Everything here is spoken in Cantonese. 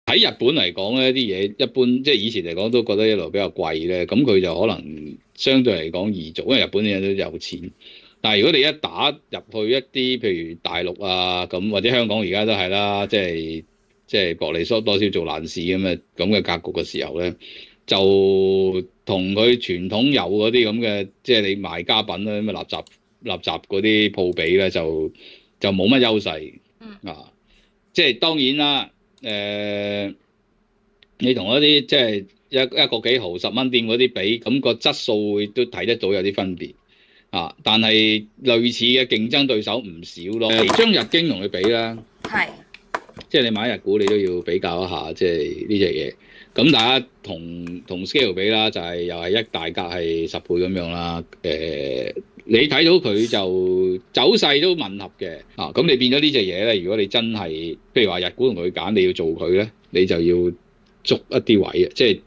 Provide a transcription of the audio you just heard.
喺日本嚟講咧，啲嘢一般即係以前嚟講都覺得一路比較貴咧，咁佢就可能相對嚟講易做，因為日本啲人都有錢。但係如果你一打入去一啲譬如大陸啊咁，或者香港而家都係啦，即係薄利多銷做爛事咁嘅格局嘅時候咧，就同佢傳統有嗰啲咁嘅，即係你賣家品啦，咁啊垃圾嗰啲鋪比咧，就冇乜優勢啊！即係當然啦。你同一啲即係一個幾毫10蚊店嗰啲比，咁個質素會都睇得到有啲分別啊。但係類似嘅競爭對手唔少咯。將日經同佢比啦，係即係你買日股你都要比較一下，即係呢隻嘢。咁大家同 scale 比啦，就係又係一大格係10倍咁樣啦。你睇到佢就走勢都吻合嘅啊。咁你變咗呢隻嘢咧，如果你真係譬如話日股同佢揀，你要做佢咧，你就要捉一啲位啊，即係。